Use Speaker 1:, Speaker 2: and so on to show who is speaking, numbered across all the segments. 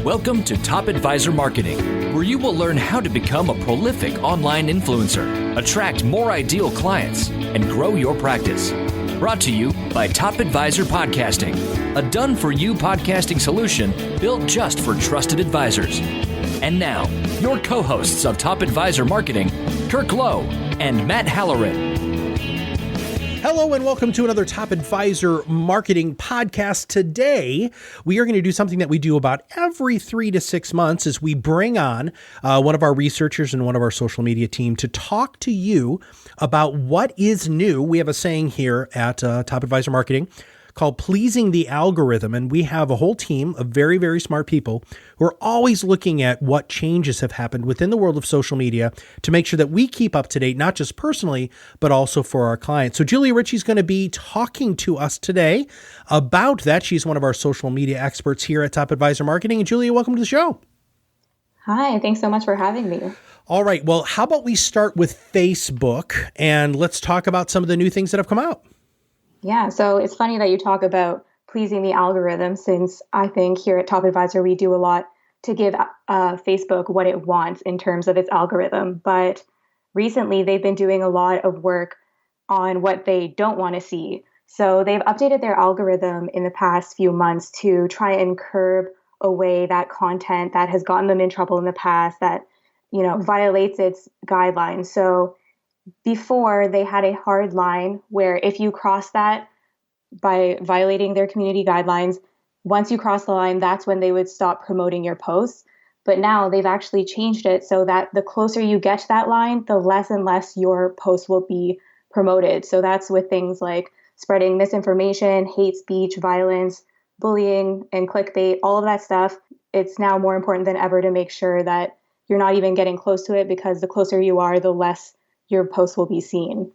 Speaker 1: Welcome to Top Advisor Marketing, where you will learn how to become a prolific online influencer, attract more ideal clients, and grow your practice. Brought to you by Top Advisor Podcasting, a done-for-you podcasting solution built just for trusted advisors. And now, your co-hosts of Top Advisor Marketing, Kirk Lowe and Matt Halloran.
Speaker 2: Hello and welcome to another Top Advisor Marketing podcast. Today, we are going to do something that we do about every 3 to 6 months as we bring on one of our researchers and one of our social media team to talk to you about what is new. We have a saying here at Top Advisor Marketing called pleasing the algorithm. And we have a whole team of very, very smart people who are always looking at what changes have happened within the world of social media to make sure that we keep up to date, not just personally, but also for our clients. So Julia Ritchie is going to be talking to us today about that. She's one of our social media experts here at Top Advisor Marketing. And Julia, welcome to the show.
Speaker 3: Hi, thanks so much for having me.
Speaker 2: All right. Well, how about we start with Facebook and let's talk about some of the new things that have come out.
Speaker 3: Yeah, so it's funny that you talk about pleasing the algorithm, since I think here at Top Advisor, we do a lot to give Facebook what it wants in terms of its algorithm. But recently, they've been doing a lot of work on what they don't want to see. So they've updated their algorithm in the past few months to try and curb away that content that has gotten them in trouble in the past that, violates its guidelines. So before, they had a hard line where if you cross that by violating their community guidelines, once you cross the line, that's when they would stop promoting your posts. But now they've actually changed it so that the closer you get to that line, the less and less your post will be promoted. So that's with things like spreading misinformation, hate speech, violence, bullying, and clickbait, all of that stuff. It's now more important than ever to make sure that you're not even getting close to it, because the closer you are, the less your post will be seen.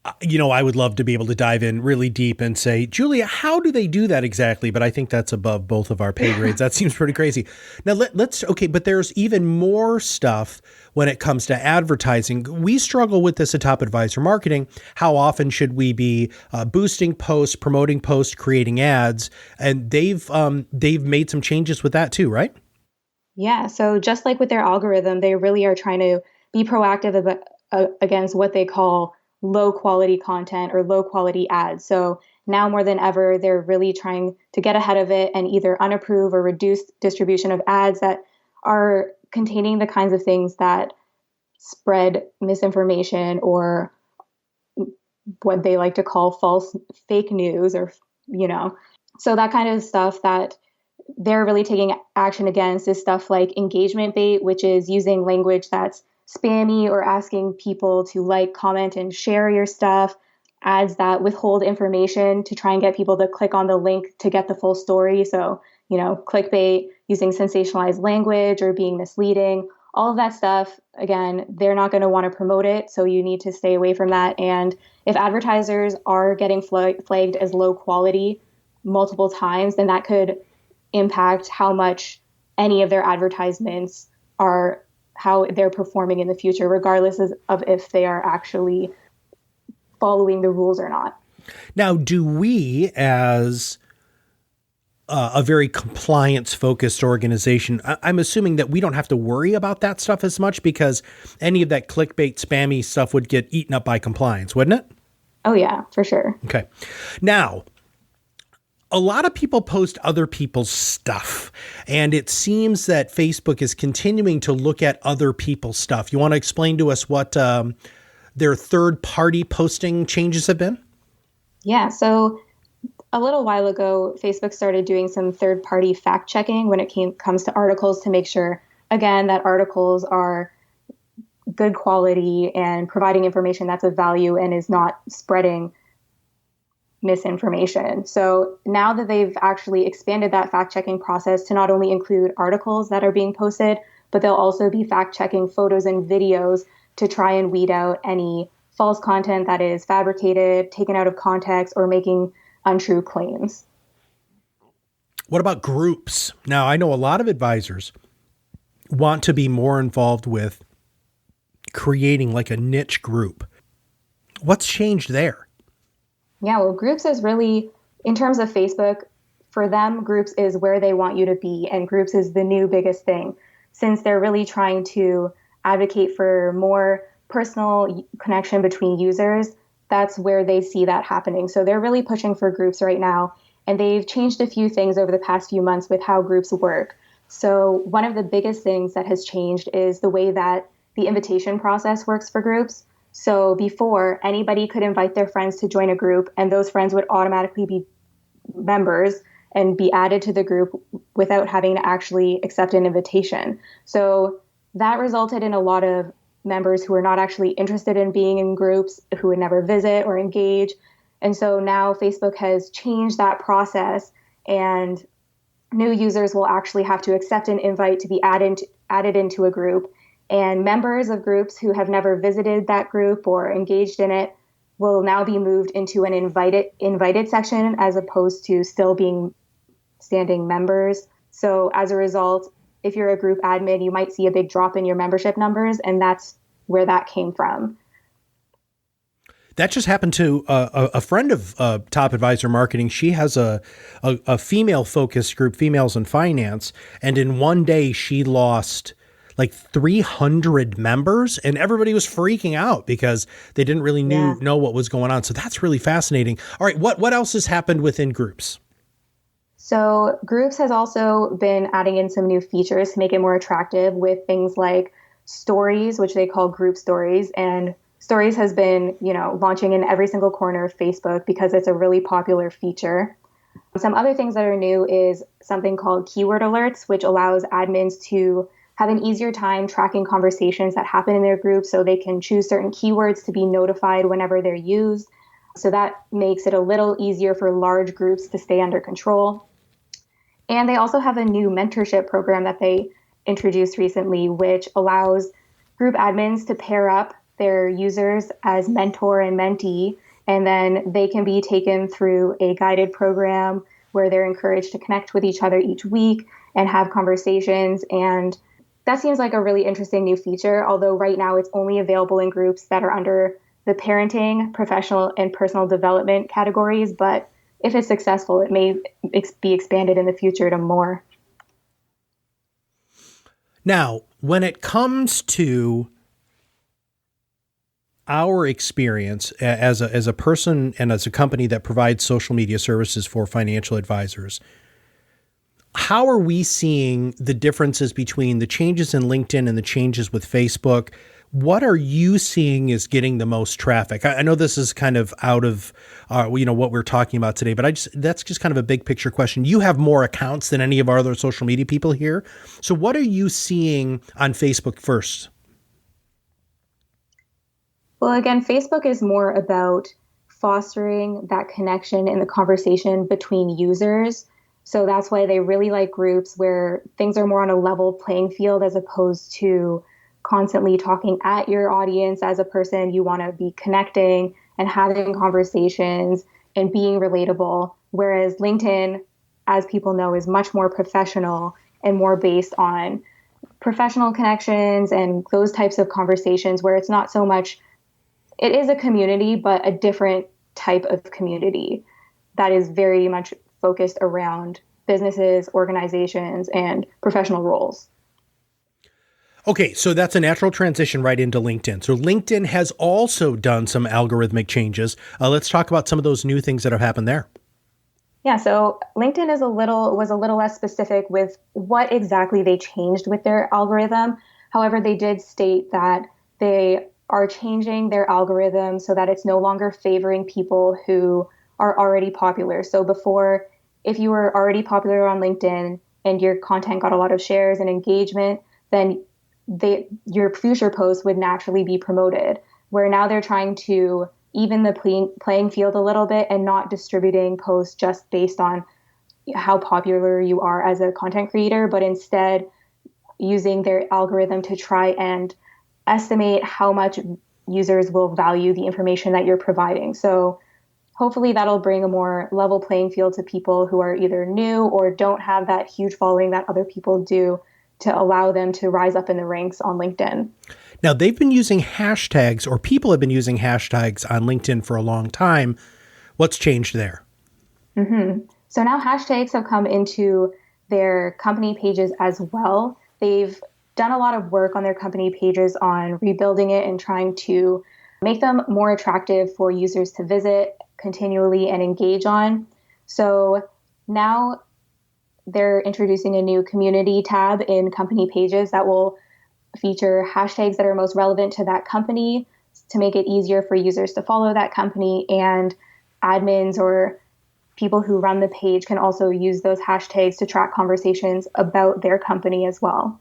Speaker 2: I would love to be able to dive in really deep and say, Julia, how do they do that exactly? But I think that's above both of our pay grades. That seems pretty crazy. Now but there's even more stuff when it comes to advertising. We struggle with this at Top Advisor Marketing. How often should we be boosting posts, promoting posts, creating ads? And they've made some changes with that too, right?
Speaker 3: Yeah, so just like with their algorithm, they really are trying to be proactive against what they call low quality content or low quality ads. So now more than ever, they're really trying to get ahead of it and either unapprove or reduce distribution of ads that are containing the kinds of things that spread misinformation or what they like to call fake news, or, so that kind of stuff that they're really taking action against is stuff like engagement bait, which is using language that's spammy or asking people to like, comment, and share your stuff, ads that withhold information to try and get people to click on the link to get the full story. So, clickbait, using sensationalized language or being misleading, all of that stuff. Again, they're not going to want to promote it. So you need to stay away from that. And if advertisers are getting flagged as low quality multiple times, then that could impact how much any of their advertisements are, how they're performing in the future, regardless of if they are actually following the rules or not.
Speaker 2: Now, do we, as a very compliance-focused organization, I'm assuming that we don't have to worry about that stuff as much, because any of that clickbait, spammy stuff would get eaten up by compliance, wouldn't it?
Speaker 3: Oh, yeah, for sure.
Speaker 2: Okay. Now, a lot of people post other people's stuff, and it seems that Facebook is continuing to look at other people's stuff. You want to explain to us what their third-party posting changes have been?
Speaker 3: Yeah, so a little while ago, Facebook started doing some third-party fact-checking when it comes to articles to make sure, again, that articles are good quality and providing information that's of value and is not spreading misinformation. So now that they've actually expanded that fact-checking process to not only include articles that are being posted, but they'll also be fact-checking photos and videos to try and weed out any false content that is fabricated, taken out of context, or making untrue claims.
Speaker 2: What about groups? Now, I know a lot of advisors want to be more involved with creating like a niche group. What's changed there?
Speaker 3: Yeah, well, groups is really, in terms of Facebook, for them, groups is where they want you to be, and groups is the new biggest thing, since they're really trying to advocate for more personal connection between users. That's where they see that happening. So they're really pushing for groups right now, and they've changed a few things over the past few months with how groups work. So one of the biggest things that has changed is the way that the invitation process works for groups. So before, anybody could invite their friends to join a group, and those friends would automatically be members and be added to the group without having to actually accept an invitation. So that resulted in a lot of members who are not actually interested in being in groups, who would never visit or engage. And so now Facebook has changed that process, and new users will actually have to accept an invite to be added into a group. And members of groups who have never visited that group or engaged in it will now be moved into an invited section, as opposed to still being standing members. So as a result, if you're a group admin, you might see a big drop in your membership numbers, and that's where that came from.
Speaker 2: That just happened to a friend of Top Advisor Marketing. She has a female focused group, Females in Finance, and in one day she lost like 300 members, and everybody was freaking out because they didn't really know what was going on. So that's really fascinating. All right, what else has happened within groups?
Speaker 3: So groups has also been adding in some new features to make it more attractive, with things like stories, which they call group stories. And stories has been, launching in every single corner of Facebook because it's a really popular feature. Some other things that are new is something called keyword alerts, which allows admins to have an easier time tracking conversations that happen in their group, so they can choose certain keywords to be notified whenever they're used. So that makes it a little easier for large groups to stay under control. And they also have a new mentorship program that they introduced recently, which allows group admins to pair up their users as mentor and mentee, and then they can be taken through a guided program where they're encouraged to connect with each other each week and have conversations. And that seems like a really interesting new feature, although right now it's only available in groups that are under the parenting, professional, and personal development categories. But if it's successful, it may be expanded in the future to more.
Speaker 2: Now, when it comes to our experience as a person and as a company that provides social media services for financial advisors, how are we seeing the differences between the changes in LinkedIn and the changes with Facebook? What are you seeing is getting the most traffic? I know this is kind of out of what we're talking about today, but that's just kind of a big picture question. You have more accounts than any of our other social media people here. So what are you seeing on Facebook first?
Speaker 3: Well, again, Facebook is more about fostering that connection and the conversation between users. So that's why they really like groups where things are more on a level playing field, as opposed to constantly talking at your audience as a person. You want to be connecting and having conversations and being relatable. Whereas LinkedIn, as people know, is much more professional and more based on professional connections and those types of conversations, where it's not so much, it is a community, but a different type of community that is very much focused around businesses, organizations, and professional roles.
Speaker 2: Okay, so that's a natural transition right into LinkedIn. So LinkedIn has also done some algorithmic changes. Let's talk about some of those new things that have happened there.
Speaker 3: Yeah, so LinkedIn was a little less specific with what exactly they changed with their algorithm. However, they did state that they are changing their algorithm so that it's no longer favoring people who are already popular. So before, if you were already popular on LinkedIn and your content got a lot of shares and engagement, then your future posts would naturally be promoted. Where now they're trying to even the playing field a little bit and not distributing posts just based on how popular you are as a content creator, but instead using their algorithm to try and estimate how much users will value the information that you're providing. So hopefully that'll bring a more level playing field to people who are either new or don't have that huge following that other people do, to allow them to rise up in the ranks on LinkedIn.
Speaker 2: Now, they've been using hashtags, or people have been using hashtags on LinkedIn for a long time. What's changed there?
Speaker 3: Mm-hmm. So now hashtags have come into their company pages as well. They've done a lot of work on their company pages on rebuilding it and trying to make them more attractive for users to visit continually and engage on. So now they're introducing a new community tab in company pages that will feature hashtags that are most relevant to that company to make it easier for users to follow that company, and admins or people who run the page can also use those hashtags to track conversations about their company as well.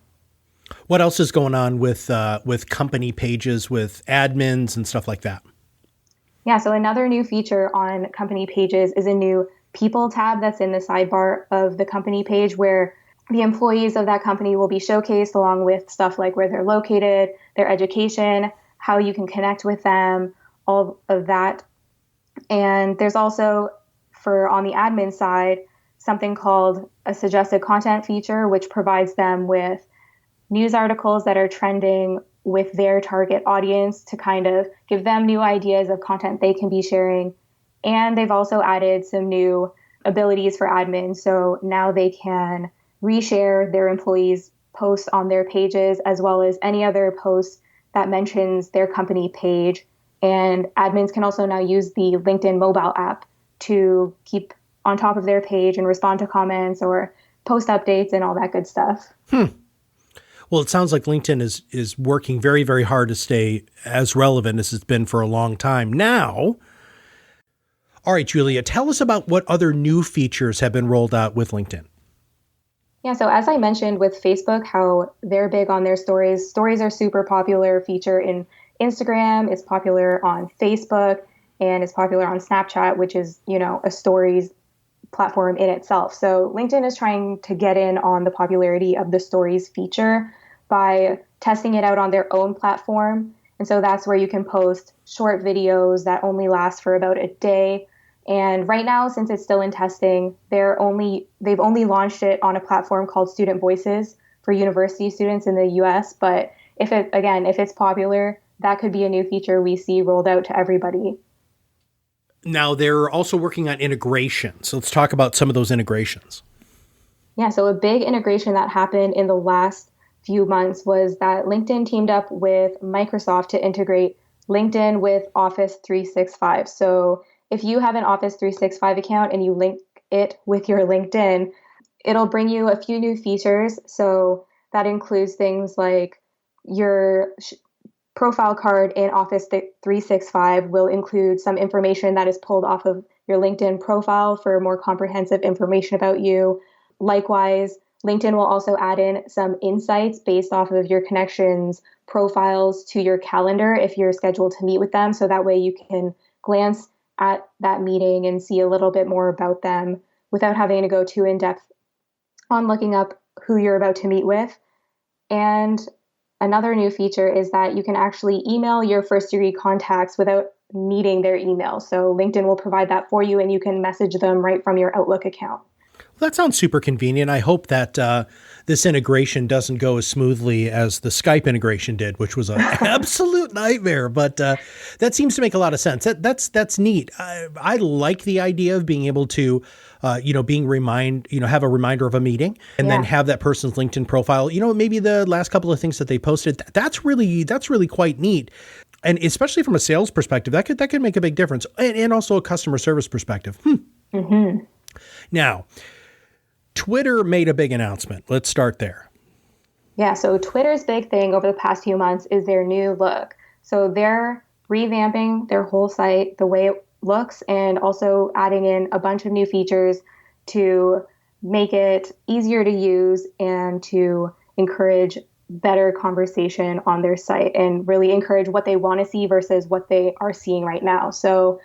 Speaker 2: What else is going on with company pages, with admins and stuff like that?
Speaker 3: Yeah, so another new feature on company pages is a new People tab that's in the sidebar of the company page, where the employees of that company will be showcased along with stuff like where they're located, their education, how you can connect with them, all of that. And there's also, for on the admin side, something called a suggested content feature, which provides them with news articles that are trending with their target audience to kind of give them new ideas of content they can be sharing. And they've also added some new abilities for admins. So now they can reshare their employees' posts on their pages, as well as any other posts that mentions their company page. And admins can also now use the LinkedIn mobile app to keep on top of their page and respond to comments or post updates and all that good stuff.
Speaker 2: Well, it sounds like LinkedIn is working very, very hard to stay as relevant as it's been for a long time now. All right, Julia, tell us about what other new features have been rolled out with LinkedIn.
Speaker 3: Yeah, so as I mentioned with Facebook, how they're big on their stories. Stories are super popular feature in Instagram. It's popular on Facebook, and it's popular on Snapchat, which is, a stories platform in itself. So LinkedIn is trying to get in on the popularity of the stories feature by testing it out on their own platform. And so that's where you can post short videos that only last for about a day. And right now, since it's still in testing, they've only launched it on a platform called Student Voices for university students in the US. But if it's popular, that could be a new feature we see rolled out to everybody.
Speaker 2: Now, they're also working on integration. So let's talk about some of those integrations.
Speaker 3: Yeah, so a big integration that happened in the last few months was that LinkedIn teamed up with Microsoft to integrate LinkedIn with Office 365. So if you have an Office 365 account and you link it with your LinkedIn, it'll bring you a few new features. So that includes things like your profile card in Office 365 will include some information that is pulled off of your LinkedIn profile for more comprehensive information about you. Likewise, LinkedIn will also add in some insights based off of your connections' profiles to your calendar if you're scheduled to meet with them. So that way you can glance at that meeting and see a little bit more about them without having to go too in depth on looking up who you're about to meet with. And another new feature is that you can actually email your first degree contacts without needing their email. So LinkedIn will provide that for you and you can message them right from your Outlook account.
Speaker 2: Well, that sounds super convenient. I hope that this integration doesn't go as smoothly as the Skype integration did, which was an absolute nightmare. But that seems to make a lot of sense. That's neat. I like the idea of being able to, have a reminder of a meeting and then have that person's LinkedIn profile. Maybe the last couple of things that they posted. That's really quite neat. And especially from a sales perspective, that could make a big difference, and also a customer service perspective.
Speaker 3: Mm-hmm.
Speaker 2: Now, Twitter made a big announcement. Let's start there.
Speaker 3: Yeah, so Twitter's big thing over the past few months is their new look. So they're revamping their whole site, the way it looks, and also adding in a bunch of new features to make it easier to use and to encourage better conversation on their site and really encourage what they want to see versus what they are seeing right now. So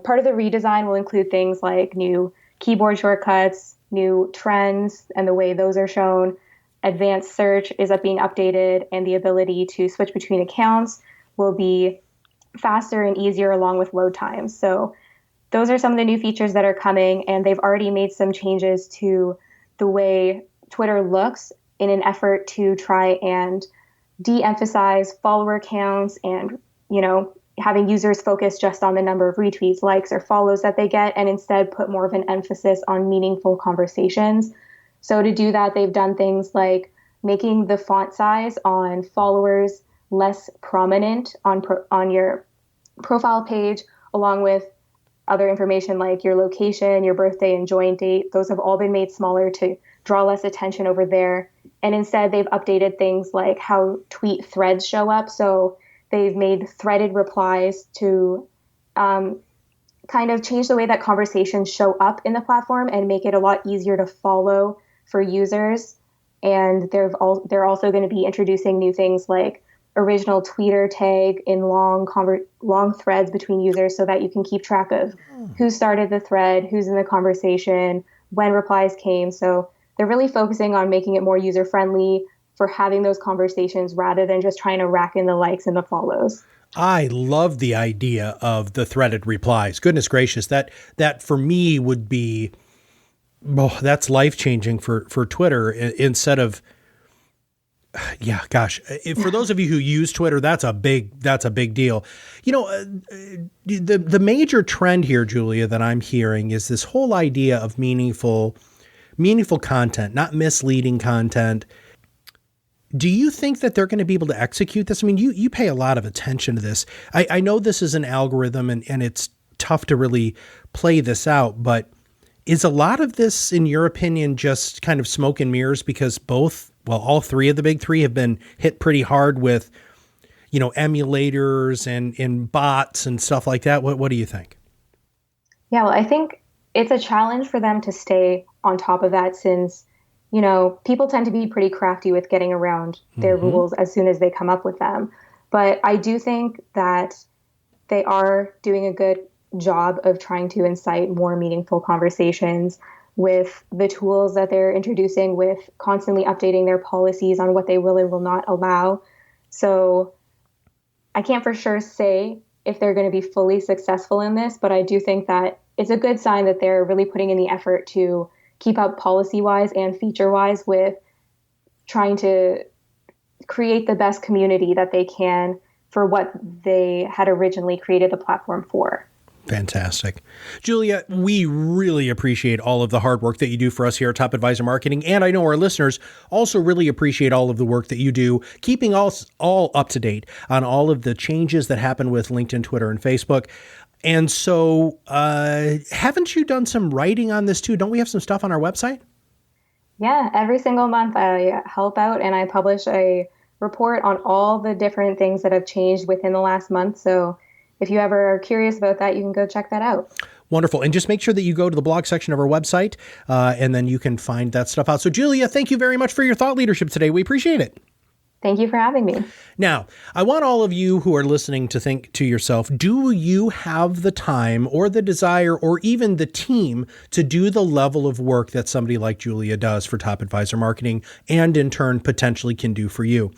Speaker 3: part of the redesign will include things like new keyboard shortcuts, new trends and the way those are shown. Advanced search is being updated, and the ability to switch between accounts will be faster and easier along with load times. So those are some of the new features that are coming, and they've already made some changes to the way Twitter looks in an effort to try and de-emphasize follower counts and, having users focus just on the number of retweets, likes, or follows that they get, and instead put more of an emphasis on meaningful conversations. So to do that, they've done things like making the font size on followers less prominent on your profile page, along with other information like your location, your birthday, and join date. Those have all been made smaller to draw less attention over there. And instead, they've updated things like how tweet threads show up. So they've made threaded replies to kind of change the way that conversations show up in the platform and make it a lot easier to follow for users. And they're also going to be introducing new things like original tweeter tag in long threads between users so that you can keep track of who started the thread, who's in the conversation, when replies came. So they're really focusing on making it more user-friendly for having those conversations rather than just trying to rack in the likes and the follows.
Speaker 2: I love the idea of the threaded replies. Goodness gracious, that for me would be, that's life-changing for Twitter instead of, yeah, gosh, for those of you who use Twitter, that's a big deal. You know, the major trend here, Julia, that I'm hearing is this whole idea of meaningful content, not misleading content. Do you think that they're going to be able to execute this? I mean, you pay a lot of attention to this. I know this is an algorithm and it's tough to really play this out, but is a lot of this, in your opinion, just kind of smoke and mirrors because all three of the big three have been hit pretty hard with, emulators and bots and stuff like that? What do you think?
Speaker 3: Yeah, well, I think it's a challenge for them to stay on top of that since, people tend to be pretty crafty with getting around their rules as soon as they come up with them. But I do think that they are doing a good job of trying to incite more meaningful conversations with the tools that they're introducing, with constantly updating their policies on what they will and will not allow. So I can't for sure say if they're going to be fully successful in this, but I do think that it's a good sign that they're really putting in the effort to keep up policy-wise and feature-wise with trying to create the best community that they can for what they had originally created the platform for.
Speaker 2: Fantastic. Julia, we really appreciate all of the hard work that you do for us here at Top Advisor Marketing. And I know our listeners also really appreciate all of the work that you do, keeping us all up to date on all of the changes that happen with LinkedIn, Twitter, and Facebook. And so haven't you done some writing on this too? Don't we have some stuff on our website?
Speaker 3: Yeah, every single month I help out and I publish a report on all the different things that have changed within the last month. So if you ever are curious about that, you can go check that out.
Speaker 2: Wonderful. And just make sure that you go to the blog section of our website and then you can find that stuff out. So Julia, thank you very much for your thought leadership today. We appreciate it.
Speaker 3: Thank you for having me.
Speaker 2: Now, I want all of you who are listening to think to yourself, do you have the time or the desire or even the team to do the level of work that somebody like Julia does for Top Advisor Marketing and in turn potentially can do for you?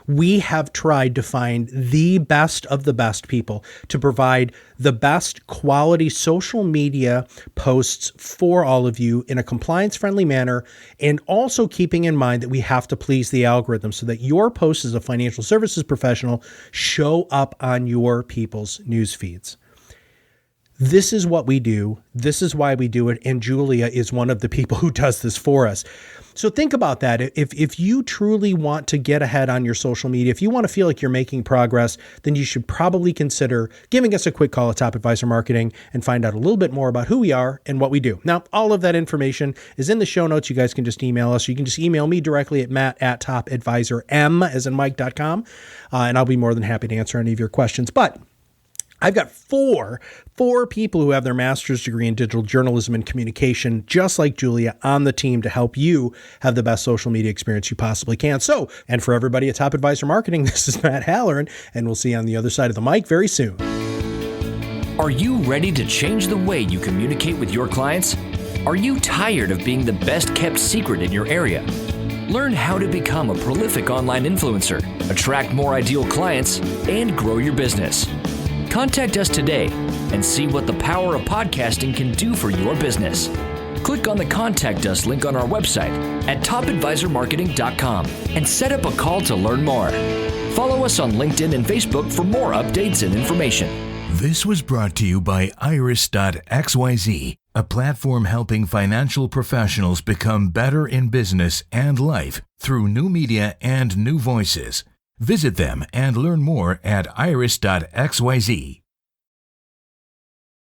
Speaker 2: We have tried to find the best of the best people to provide the best quality social media posts for all of you in a compliance-friendly manner, and also keeping in mind that we have to please the algorithm so that your posts as a financial services professional show up on your people's news feeds. This is what we do. This is why we do it. And Julia is one of the people who does this for us. So think about that. If you truly want to get ahead on your social media, if you want to feel like you're making progress, then you should probably consider giving us a quick call at Top Advisor Marketing and find out a little bit more about who we are and what we do. Now, all of that information is in the show notes. You guys can just email us. You can just email me directly at matt@topadvisorm, as in Mike.com, and I'll be more than happy to answer any of your questions. But I've got four people who have their master's degree in digital journalism and communication, just like Julia, on the team to help you have the best social media experience you possibly can. So, and for everybody at Top Advisor Marketing, this is Matt Halloran, and we'll see you on the other side of the mic very soon.
Speaker 1: Are you ready to change the way you communicate with your clients? Are you tired of being the best kept secret in your area? Learn how to become a prolific online influencer, attract more ideal clients, and grow your business. Contact us today and see what the power of podcasting can do for your business. Click on the Contact Us link on our website at topadvisormarketing.com and set up a call to learn more. Follow us on LinkedIn and Facebook for more updates and information.
Speaker 4: This was brought to you by Iris.xyz, a platform helping financial professionals become better in business and life through new media and new voices. Visit them and learn more at Iris.xyz.